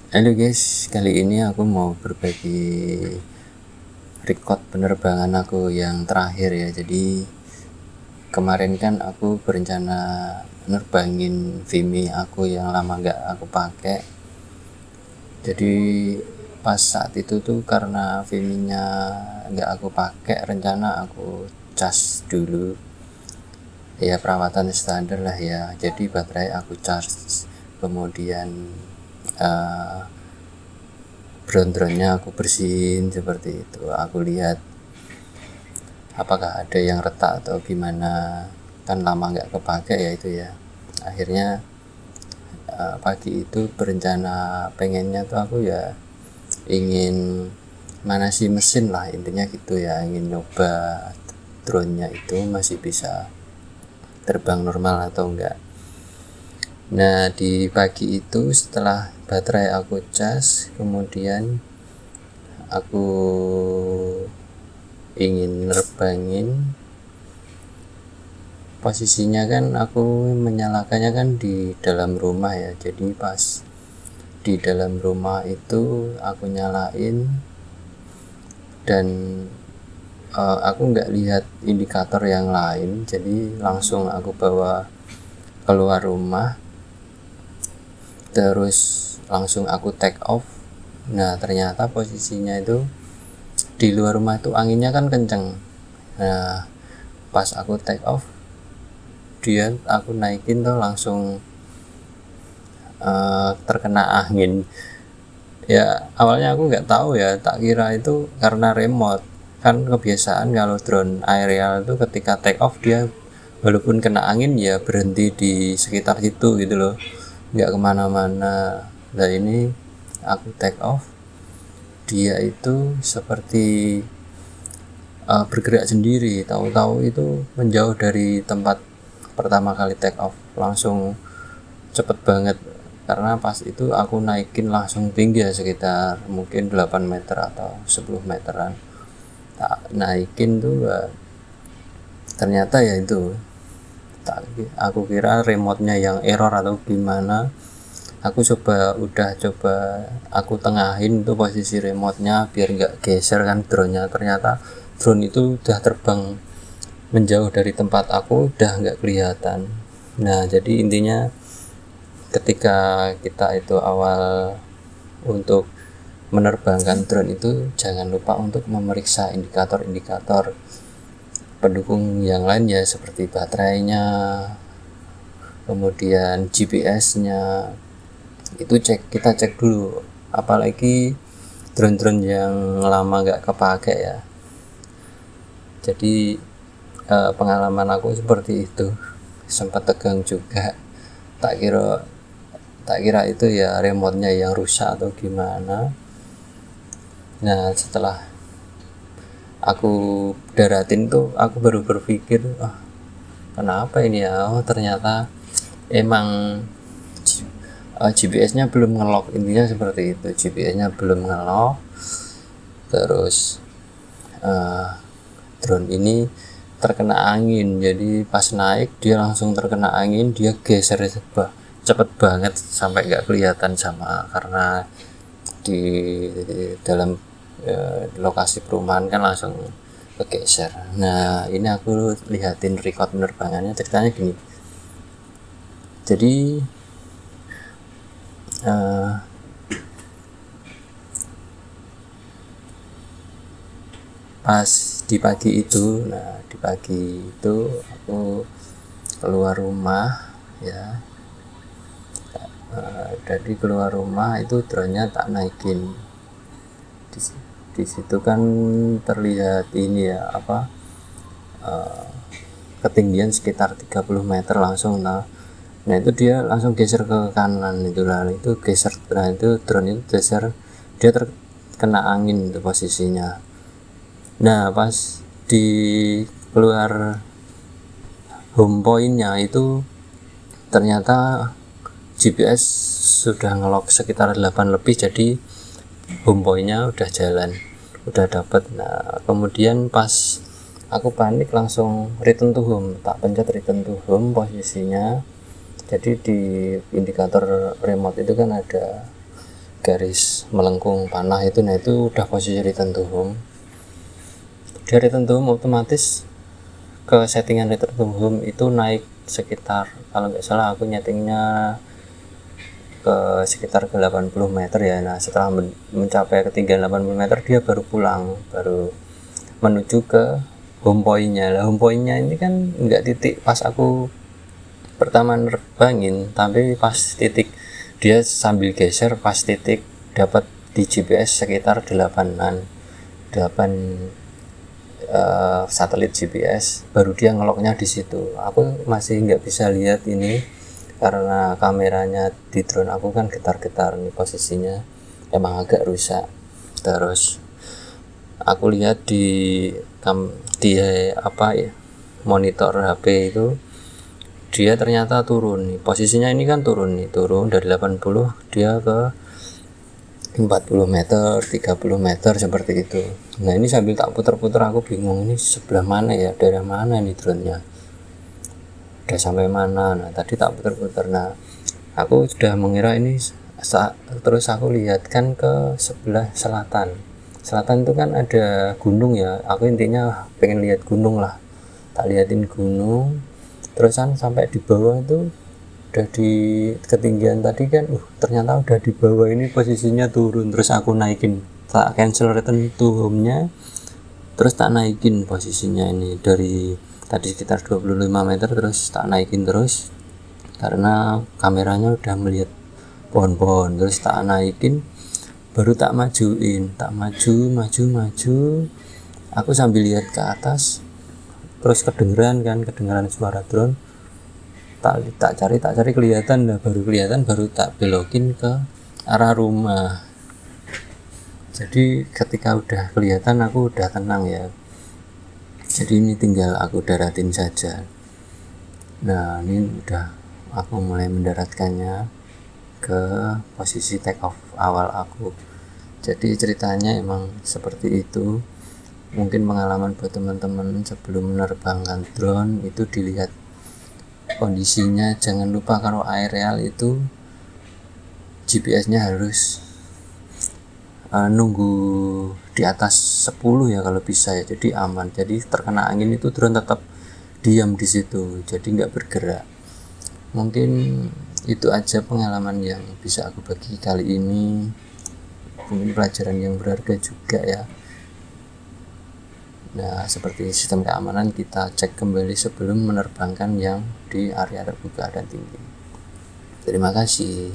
Halo guys, kali ini aku mau berbagi record penerbangan aku yang terakhir ya. Jadi kemarin kan aku berencana nerbangin Vimy aku yang lama gak aku pakai. Jadi pas saat itu tuh karena Vimy-nya gak aku pakai, rencana aku cas dulu. Ya perawatan standar lah ya. Jadi baterai aku charge, kemudian drone-nya aku bersihin seperti itu. Aku lihat apakah ada yang retak atau gimana, kan lama nggak kepake ya itu ya. Akhirnya pagi itu berencana pengennya tuh aku ya ingin manasi mesin lah, intinya gitu ya, ingin nyoba drone-nya itu masih bisa terbang normal atau enggak. Nah di pagi itu setelah baterai aku cas, kemudian aku ingin nerbangin. Posisinya kan aku menyalakannya kan di dalam rumah ya. Jadi pas di dalam rumah itu aku nyalain dan aku nggak lihat indikator yang lain, jadi langsung aku bawa keluar rumah, terus langsung aku take off. Nah ternyata posisinya itu di luar rumah itu anginnya kan kenceng. Nah pas aku take off, aku naikin tuh langsung terkena angin. Ya awalnya aku nggak tahu ya, tak kira itu karena remote. Kan kebiasaan kalau drone aerial itu ketika take off dia walaupun kena angin ya berhenti di sekitar situ gitu loh, nggak kemana-mana. Nah ini aku take off, dia itu seperti bergerak sendiri, tahu-tahu itu menjauh dari tempat pertama kali take off, langsung cepet banget. Karena pas itu aku naikin langsung tinggi ya, sekitar mungkin 8 meter atau 10 meteran. Tak naikin tuh ternyata ya itu, aku kira remote-nya yang error atau gimana. Aku udah coba aku tengahin tuh posisi remote-nya biar nggak geser kan drone-nya. Ternyata drone itu udah terbang menjauh dari tempat aku, udah nggak kelihatan. Nah jadi intinya ketika kita itu awal untuk menerbangkan drone itu jangan lupa untuk memeriksa indikator-indikator pendukung yang lain ya, seperti baterainya, kemudian GPS-nya. Itu kita cek dulu, apalagi drone-drone yang lama nggak kepake ya. Jadi pengalaman aku seperti itu, sempat tegang juga. Tak kira itu ya remote-nya yang rusak atau gimana. Nah setelah aku daratin tuh aku baru berpikir, kenapa ini ya. Ternyata emang GPS-nya belum ngelock, intinya seperti itu. GPS-nya belum ngelock, terus drone ini terkena angin. Jadi pas naik dia langsung terkena angin, dia geser cepet banget sampai nggak kelihatan sama, karena di dalam lokasi perumahan kan langsung kegeser. Nah ini aku lihatin record penerbangannya, ceritanya gini. Jadi pas di pagi itu, aku keluar rumah ya. Dari keluar rumah itu drone-nya tak naikin. Di situ kan terlihat ini ya, ketinggian sekitar 30 meter langsung. Nah itu dia langsung geser ke kanan itu lah, itu geser. Nah itu drone itu geser, dia terkena angin itu posisinya. Nah pas di keluar home point-nya itu ternyata GPS sudah ngelock sekitar 8 lebih, jadi home point-nya udah jalan, udah dapet. Nah kemudian pas aku panik langsung return to home, tak pencet return to home posisinya. Jadi di indikator remote itu kan ada garis melengkung panah itu. Nah itu udah posisi return to home. Di return to home otomatis ke settingan return to home itu naik sekitar, kalau nggak salah aku nyetingnya ke sekitar ke 80 meter ya. Nah setelah mencapai ketinggian 80 meter dia baru pulang, baru menuju ke home point-nya. Lah home point-nya ini kan nggak titik pas aku pertama nerbangin, tapi pas titik dia sambil geser pas titik dapat di GPS sekitar 8 satelit GPS, baru dia ngeloknya di situ. Aku masih nggak bisa lihat ini karena kameranya di drone aku kan getar-getar nih, posisinya emang agak rusak. Terus aku lihat di monitor HP itu dia ternyata turun nih, posisinya ini kan turun dari 80 dia ke 40 meter, 30 meter seperti itu. Nah ini sambil tak puter-puter aku bingung ini sebelah mana ya, daerah mana nih drone-nya, udah sampai mana. Nah tadi tak puter-puter, nah aku sudah mengira ini terus aku lihat kan ke sebelah selatan itu kan ada gunung ya, aku intinya pengen lihat gunung lah, tak liatin gunung. Terusan sampai di bawah itu udah di ketinggian tadi kan, ternyata udah di bawah ini posisinya turun. Terus aku naikin, tak cancel return to home nya, terus tak naikin posisinya ini dari tadi sekitar 25 meter, terus tak naikin terus karena kameranya udah melihat pohon-pohon. Terus tak naikin, baru tak majuin, tak maju aku sambil lihat ke atas. Terus kedengeran suara drone, tak cari kelihatan, baru tak belokin ke arah rumah. Jadi ketika udah kelihatan aku udah tenang ya, jadi ini tinggal aku daratin saja. Nah ini udah aku mulai mendaratkannya ke posisi take off awal aku. Jadi ceritanya emang seperti itu. Mungkin pengalaman buat teman-teman sebelum menerbangkan drone itu dilihat kondisinya. Jangan lupa kalau aerial itu GPS-nya harus nunggu di atas 10 ya kalau bisa ya, jadi aman. Jadi terkena angin itu drone tetap diam di situ, jadi nggak bergerak. Mungkin itu aja pengalaman yang bisa aku bagi kali ini, mungkin pelajaran yang berharga juga ya. Nah seperti sistem keamanan kita cek kembali sebelum menerbangkan yang di area terbuka dan tinggi. Terima kasih.